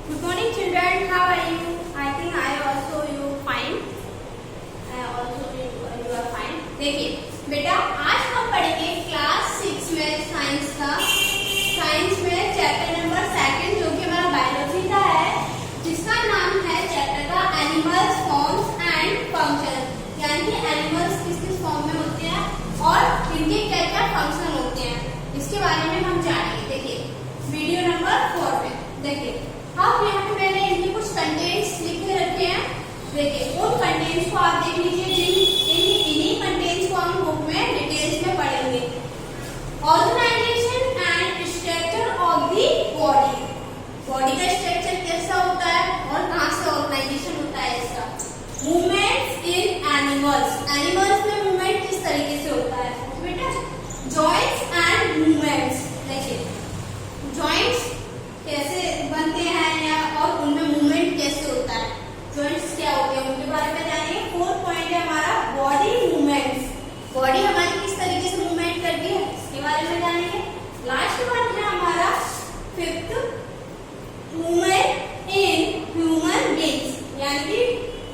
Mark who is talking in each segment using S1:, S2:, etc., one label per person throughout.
S1: Good morning, children. How are you? I think I also you fine. I also you are fine. देखिए बेटा, आज हम पढ़ेंगे class 6 में साइंस का। साइंस में चैप्टर नंबर 2 जो कि हमारा बायोलॉजी का है, जिसका नाम है चैप्टर का एनिमल्स फॉर्म्स एंड फंक्शन, यानी कि एनिमल्स किस किस फॉर्म में होते हैं और इनके क्या क्या फंक्शन होते हैं, इसके बारे में हम जानेंगे। देखिए वीडियो नंबर 4 में देखिए, अब यहाँ पे मैंने इनके कुछ कंटेंट्स लिख के रखे हैं। देखिए उन कंटेंट्स को आप देख लीजिए, इन्हीं कंटेंट्स को हम बुक में डिटेल्स में पढ़ेंगे। Organisation and structure of the body, body का स्ट्रक्चर कैसा होता है और कहाँ से ऑर्गेनाइजेशन होता है इसका। मूवमेंट्स इन एनिमल्स, एनिमल्स में मूवमेंट किस तरीके से होता है बेटा। जॉइंट्स एंड मूवमेंट्स, देखिए जॉइंट्स कैसे बनते हैं या और उनमें मूवमेंट कैसे होता है, जॉइंट्स क्या होते हैं उनके बारे में जानेंगे। 4 पॉइंट है हमारा बॉडी मूवमेंट्स, बॉडी हमारी किस तरीके से मूवमेंट करती है इसके बारे में जानेंगे। लास्ट वन है हमारा 5th, movement in human beings, यानी कि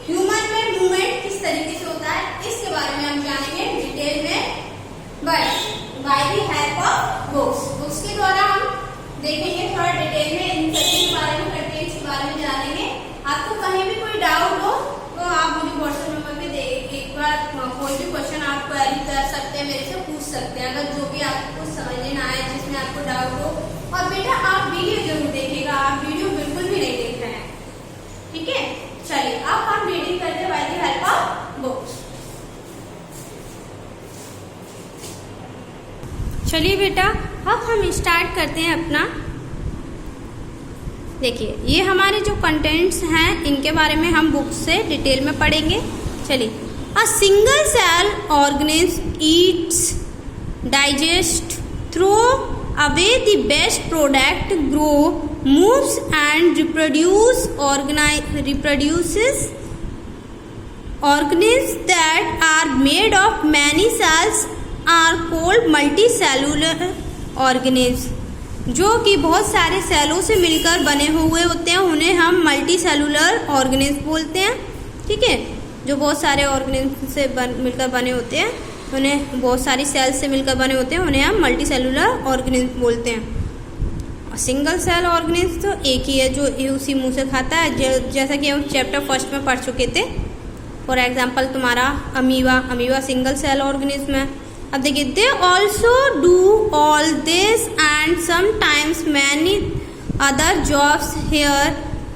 S1: ह्यूमन में मूवमेंट किस तरीके से होता है इसके बारे में हम जानेंगे डिटेल में, but by the help of books. Books के द्वारा हम देखेंगे थोड़ा डिटेल में, इन सभी के बारे में कंटेंट्स के बारे में जानेंगे। आपको कहीं भी कोई डाउट हो तो आप मुझे व्हाट्सएप नंबर पे एक बार कोई भी क्वेश्चन आप क्वेरी कर सकते हैं, मेरे से पूछ सकते हैं, अगर जो भी आपको समझ में ना आए, जिसमें आपको डाउट हो। और बेटा आप वीडियो जरूर देखिएगा, आप वीडियो बिल्कुल भी नहीं देख रहे हैं, ठीक है। चलिए अब हम रीडिंग करते हैं by the help of books. चलिए बेटा अब हम स्टार्ट करते हैं अपना। देखिए ये हमारे जो कंटेंट्स हैं इनके बारे में हम बुक से डिटेल में पढ़ेंगे। चलिए, a single cell organism eats, digest, throw away the best product, grow, moves and reproduces organisms that are made of many cells are called multicellular organisms। जो कि बहुत सारे सेलों से मिलकर बने हुए होते हैं उन्हें हम मल्टी सेलुलर ऑर्गेनिज्म बोलते हैं, ठीक है। जो बहुत सारे ऑर्गेनिज्म से मिलकर बने होते हैं, उन्हें बहुत सारी सेल्स से मिलकर बने होते हैं, उन्हें हम मल्टी सेलुलर ऑर्गेनिज्म बोलते हैं। सिंगल सेल ऑर्गेनिज्म तो एक ही है जो उसी मुंह से खाता है, जैसा कि हम चैप्टर 1 में पढ़ चुके थे। फॉर एग्जाम्पल तुम्हारा अमीबा सिंगल सेल ऑर्गेनिज्म है। अब देखिए, they also do all this and sometimes many other jobs here.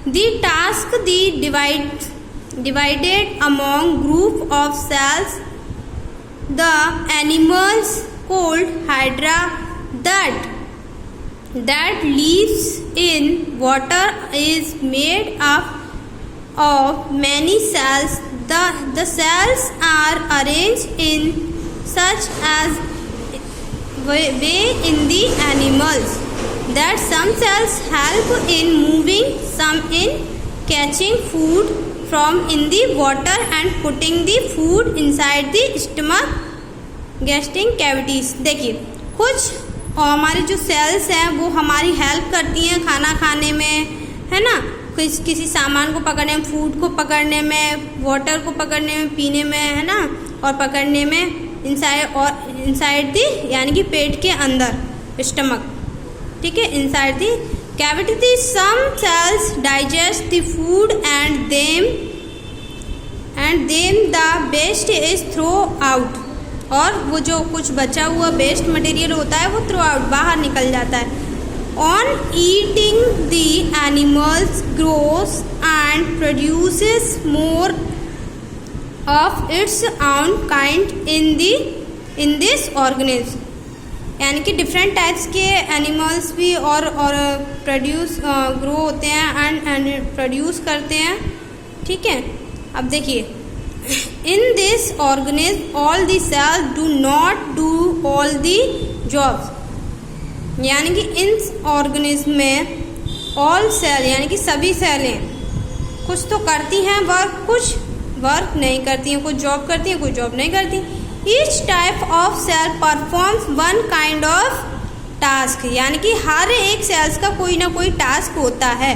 S1: The task the divided among group of cells, the animals called hydra that lives in water is made up of many cells. The cells are arranged in such as way in the animals that some cells help in moving, some in catching food from in the water and putting the food inside the stomach gastric cavities। देखिए कुछ हमारी जो sales हैं वो हमारी help करती हैं खाना खाने में, है ना, किसी सामान को पकड़ने में, फूड को पकड़ने में, वाटर को पकड़ने में, पीने में, है ना, और पकड़ने में इनसाइड दी, यानी कि पेट के अंदर, स्टमक, ठीक है, inside the cavity. Some cells digest the food and then the waste is throw out, और वो जो कुछ बचा हुआ वेस्ट मटेरियल होता है वो थ्रो आउट, बाहर निकल जाता है। On eating the animals grows and produces more of its own kind in this organism, यानी कि डिफरेंट टाइप्स के एनिमल्स भी और ग्रो होते हैं एंड प्रोड्यूस करते हैं, ठीक है। अब देखिए, in this organism all the cells do not do all the jobs, यानी कि इन ऑर्गेनिज्म में ऑल सेल यानी कि सभी सेलें कुछ तो करती हैं वर्क, कुछ वर्क नहीं करती हैं, कुछ जॉब करती हैं, कुछ जॉब नहीं करती। Each type of cell performs one kind of task, यानी कि हर एक सेल्स का कोई ना कोई टास्क होता है।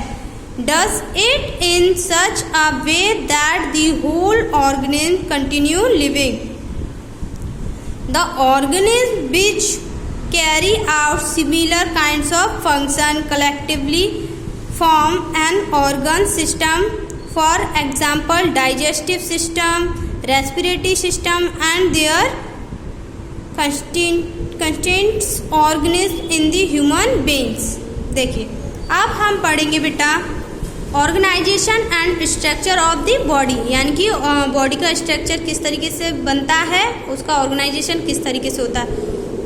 S1: does it in such a way that the whole organism continue living. The organisms which carry out similar kinds of function collectively form an organ system. For example, digestive system, respiratory system and their constituents organisms in the human beings. देखिए अब हम पढ़ेंगे बेटा organisation and structure of the body, यानी कि body का structure किस तरीके से बनता है, उसका ऑर्गेनाइजेशन किस तरीके से होता है।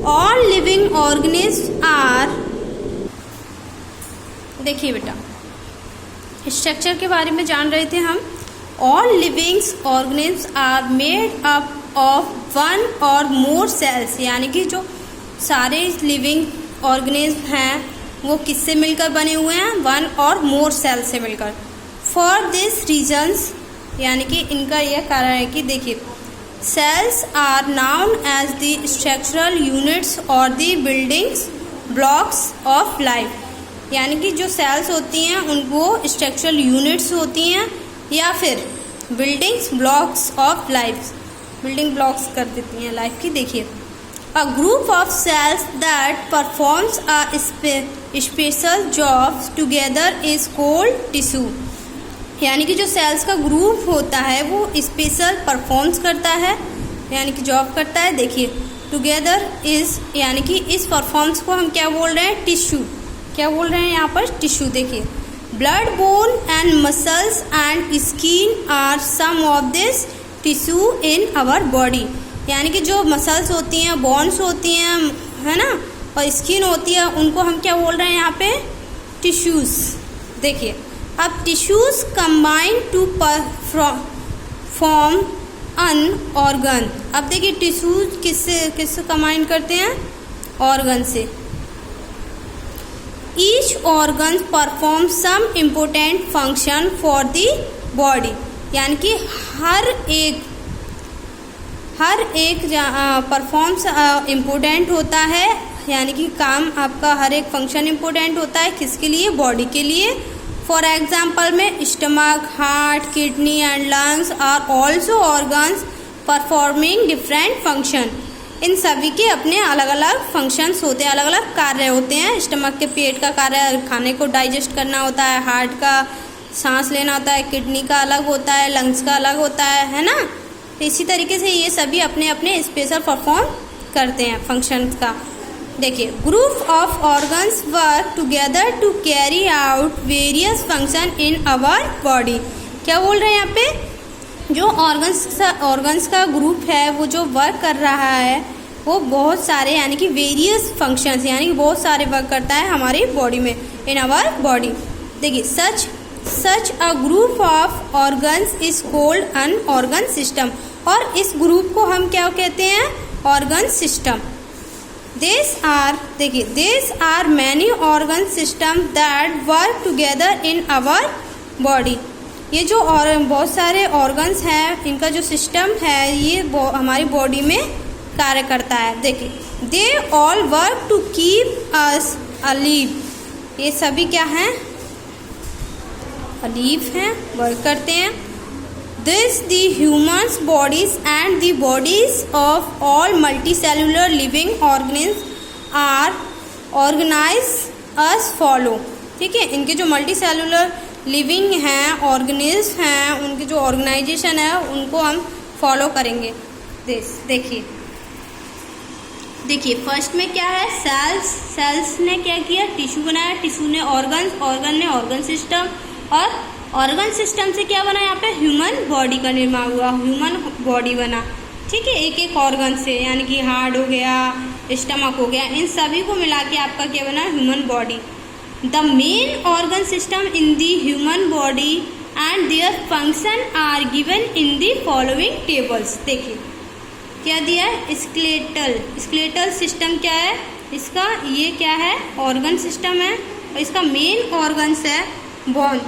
S1: ऑल लिविंग ऑर्गेनिज्म आर, देखिए बेटा स्ट्रक्चर के बारे में जान रहे थे हम। All living organism are made up of one और मोर सेल्स, यानी कि जो सारे लिविंग ऑर्गेनिज्म हैं वो किससे मिलकर बने हुए हैं, वन और मोर सेल से मिलकर। फॉर दिस रीजन्स, यानी कि इनका यह कारण है कि देखिए cells are known as the structural units और the buildings blocks of life, यानी कि जो सेल्स होती हैं उनको स्ट्रक्चरल यूनिट्स होती हैं या फिर buildings blocks of life, building blocks कर देती हैं लाइफ की। देखिए a group of cells that performs a special job together is called tissue, यानी कि जो सेल्स का ग्रुप होता है वो स्पेशल परफॉर्म्स करता है, यानी कि जॉब करता है। देखिए टुगेदर इज, यानी कि इस परफॉर्म्स को हम क्या बोल रहे हैं, टिश्यू। क्या बोल रहे हैं यहाँ पर, टिश्यू। देखिए blood, bone and muscles and skin are some of this tissue in our body, यानी कि जो मसल्स होती हैं, बोन्स होती हैं, है ना, और स्किन होती है, उनको हम क्या बोल रहे हैं यहाँ पे, टिश्यूज। देखिए अब tissues combine to form an organ. अब देखिए टिश्यूज किससे कंबाइन करते हैं, ऑर्गन से। Each organ perform some important function for the body, यानी कि हर एक परफॉर्म्स इम्पोर्टेंट होता है, यानी कि काम आपका हर एक फंक्शन इम्पोर्टेंट होता है, किसके लिए, बॉडी के लिए। फॉर एग्जाम्पल में stomach, heart, kidney and lungs are also organs performing different function. इन सभी के अपने अलग अलग फंक्शंस होते हैं, अलग अलग कार्य होते हैं। स्टमक के पेट का कार्य खाने को डाइजेस्ट करना होता है, हार्ट का सांस लेना होता है, किडनी का अलग होता है, लंग्स का अलग होता है ना। इसी तरीके से ये सभी अपने अपने स्पेशल परफॉर्म करते हैं फंक्शंस का। देखिए group of organs work together to carry out various function in our body. क्या बोल रहे हैं यहाँ पे, जो ऑर्गन्स का ग्रुप है वो जो वर्क कर रहा है वो बहुत सारे, यानी कि वेरियस फंक्शंस, यानी कि बहुत सारे वर्क करता है हमारी बॉडी में, इन आवर बॉडी। देखिए such a group of organs is called an organ system, और इस ग्रुप को हम क्या कहते हैं, organ system. This are many organ system that work together in our body. ये जो और बहुत सारे ऑर्गन्स हैं, इनका जो सिस्टम है ये हमारी बॉडी में कार्य करता है। देखिए they all work to keep us alive, ये सभी क्या हैं, अलीव हैं, वर्क करते हैं। This the humans bodies and the bodies of all multicellular living organism are organise as follow. ठीक है, इनके जो मल्टीसेलुलर लिविंग हैं, ऑर्गेनिज्म हैं, उनकी जो ऑर्गेनाइजेशन है उनको हम फॉलो करेंगे। देखिए फर्स्ट में क्या है, सेल्स ने क्या किया, टिश्यू बनाया, टिश्यू ने ऑर्गन ने ऑर्गन सिस्टम, और ऑर्गन सिस्टम से क्या बना, यहाँ पे ह्यूमन बॉडी का निर्माण हुआ, ह्यूमन बॉडी बना। ठीक है, एक एक ऑर्गन से, यानी कि हार्ट हो गया, स्टमक हो गया, इन सभी को मिला के आपका क्या बना, human body. The main organ system in the human body and their function are given in the following tables। देखिए क्या दिया है, स्केलेटल सिस्टम क्या है इसका, ये क्या है, ऑर्गन सिस्टम है, और इसका मेन ऑर्गन्स है बोन,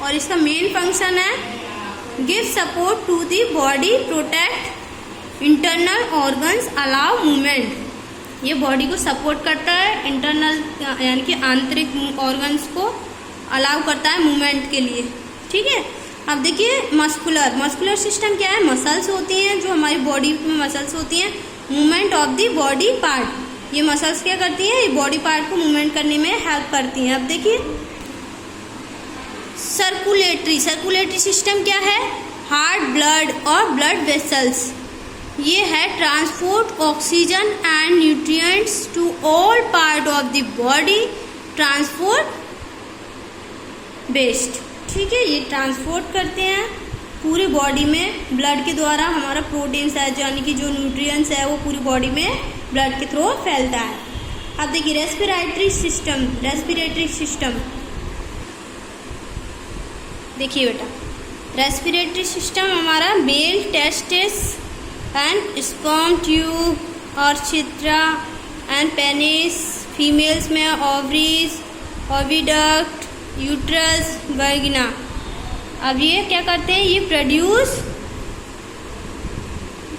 S1: और इसका मेन फंक्शन है give support to the body, protect internal organs, allow movement. ये बॉडी को सपोर्ट करता है, इंटरनल यानी कि आंतरिक ऑर्गन्स को अलाउ करता है मूवमेंट के लिए, ठीक है। अब देखिए मस्कुलर सिस्टम क्या है, मसल्स होती हैं जो हमारी बॉडी में मसल्स होती हैं, movement of the body part. ये मसल्स क्या करती हैं, ये बॉडी पार्ट को मूवमेंट करने में हेल्प करती हैं। अब देखिए सर्कुलेटरी सिस्टम क्या है, हार्ट, ब्लड और ब्लड वेसल्स। ये है transport oxygen and nutrients to all part of the body, transport waste, ठीक है। ये ट्रांसपोर्ट करते हैं पूरी बॉडी में ब्लड के द्वारा, हमारा प्रोटीन्स है यानी कि जो न्यूट्रिएंट्स है वो पूरी बॉडी में ब्लड के थ्रू फैलता है। अब देखिए रेस्पिरेटरी सिस्टम देखिए बेटा, रेस्पिरेटरी सिस्टम हमारा mail testis and sperm tube और छिद्रा एंड पेनिस, फीमेल्स में ओवरीज, ओविडक्ट, यूट्रस, वर्गिना। अब ये क्या करते हैं, ये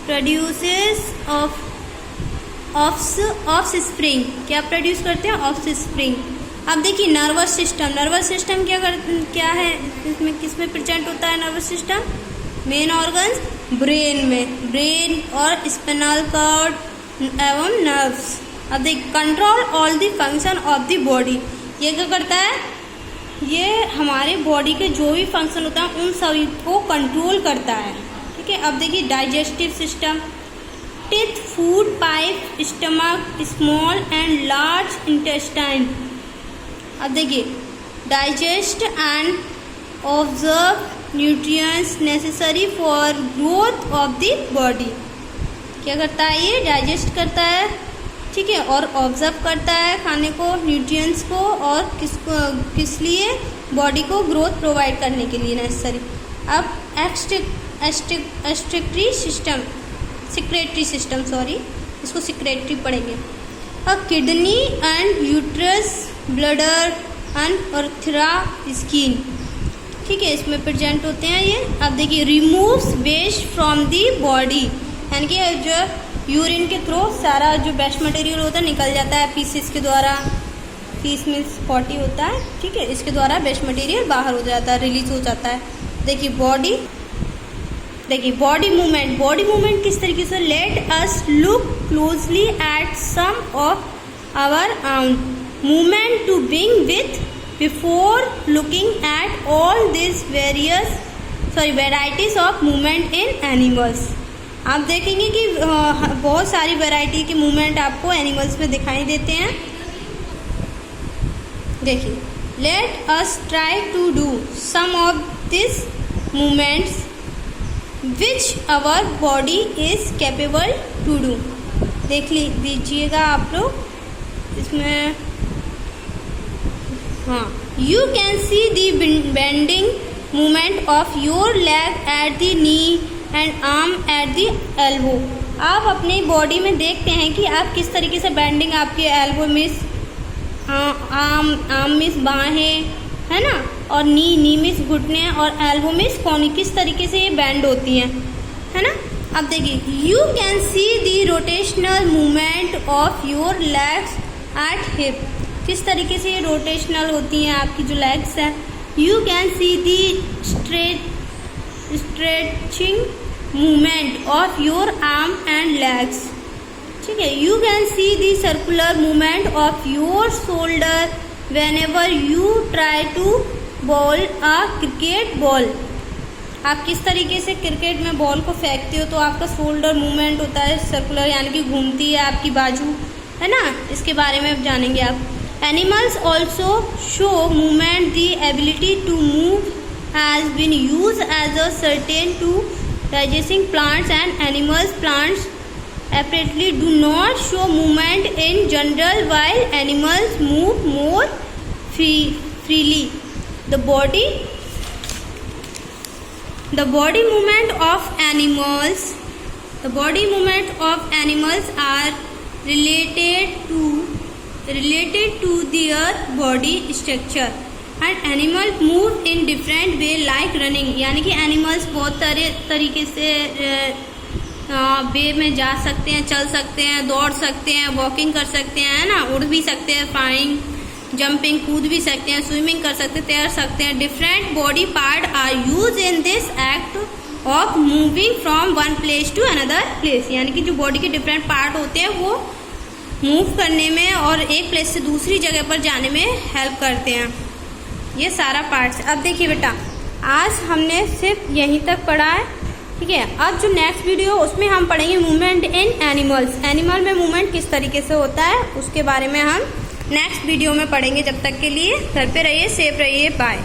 S1: प्रोड्यूसेस ऑफ स्प्रिंग, क्या प्रोड्यूस करते हैं, ऑफ स्प्रिंग। अब देखिए नर्वस सिस्टम क्या है, इसमें किसमें प्रेजेंट होता है nervous system, main organs brain और स्पाइनल कॉर्ड एवं नर्व्स। अब देखिए control all the function of the body, ये क्या करता है, ये हमारे बॉडी के जो भी फंक्शन होता है उन सभी को कंट्रोल करता है, ठीक है। अब देखिए digestive system, teeth, food pipe, stomach, small and large intestine. अब देखिए digest and observe nutrients necessary for growth of the body. क्या करता है, ये डाइजेस्ट करता है, ठीक है, और ऑब्जर्व करता है खाने को, न्यूट्रिएंट्स को, और किस लिए, बॉडी को ग्रोथ प्रोवाइड करने के लिए नेसेसरी। अब सिक्रेटरी सिस्टम इसको सिक्रेटरी पढ़ेंगे। अब kidney and uterus, bladder and urethra skin, ठीक है, इसमें प्रेजेंट होते हैं ये। अब देखिए removes waste from the body, यानी कि जो यूरिन के थ्रू सारा जो वेस्ट मटेरियल होता है निकल जाता है पीसेस के द्वारा, पीस मीन्स 40 होता है, ठीक है, इसके द्वारा वेस्ट मटेरियल बाहर हो जाता है, रिलीज हो जाता है। देखिए बॉडी मूवमेंट किस तरीके से, let us look closely at some of our arm movement to बिंग with before looking at all this varieties of movement in animals. आप देखेंगे कि बहुत सारी वैरायटी के मूवमेंट आपको एनिमल्स में दिखाई देते हैं। देखिए let us try to do some of this movements which our body is capable to do. देख लीजिएगा आप लोग इसमें, हाँ, you can see the bending movement of your leg at the knee and arm at the elbow. आप अपनी body में देखते हैं कि आप किस तरीके से बेंडिंग, आपके एल्बो मिस आर्म मिस बाहें, है ना, और नी मिस घुटने और एल्बो मिस कोनी, किस तरीके से ये बेंड होती हैं, है ना। अब देखिए you can see the rotational movement of your legs at hip, किस तरीके से ये रोटेशनल होती हैं आपकी जो लेग्स हैं। You can see the stretching movement of your arm and legs, ठीक है। You can see the circular movement of your shoulder whenever you try to bowl a cricket ball. आप किस तरीके से क्रिकेट में बॉल को फेंकते हो तो आपका शोल्डर मूवमेंट होता है सर्कुलर, यानी कि घूमती है आपकी बाजू, है ना, इसके बारे में जानेंगे आप। Animals also show movement, the ability to move has been use as a certain to digesting plants and animals. Plants apparently do not show movement in general while animals move more freely. The body movement of animals are related to their body structure. And animal move in different way like running, यानी कि animals बहुत तरीके से वे में जा सकते हैं, चल सकते हैं, दौड़ सकते हैं, वॉकिंग कर सकते हैं, है ना, उड़ भी सकते हैं, फ्लाइंग। जंपिंग, कूद भी सकते हैं, स्विमिंग कर सकते हैं, तैर सकते हैं। Different body part are use in this act of moving from one place to another place, यानी कि जो बॉडी के डिफरेंट पार्ट होते हैं वो मूव करने में और एक प्लेस से दूसरी जगह पर जाने में हेल्प करते हैं। ये सारा पार्ट्स। अब देखिए बेटा, आज हमने सिर्फ यहीं तक पढ़ा है, ठीक है। अब जो नेक्स्ट वीडियो उसमें हम पढ़ेंगे मूवमेंट इन एनिमल्स। एनिमल में मूवमेंट किस तरीके से होता है उसके बारे में हम नेक्स्ट वीडियो में पढ़ेंगे। जब तक के लिए घर पे रहिए, सेफ रहिए, बाय।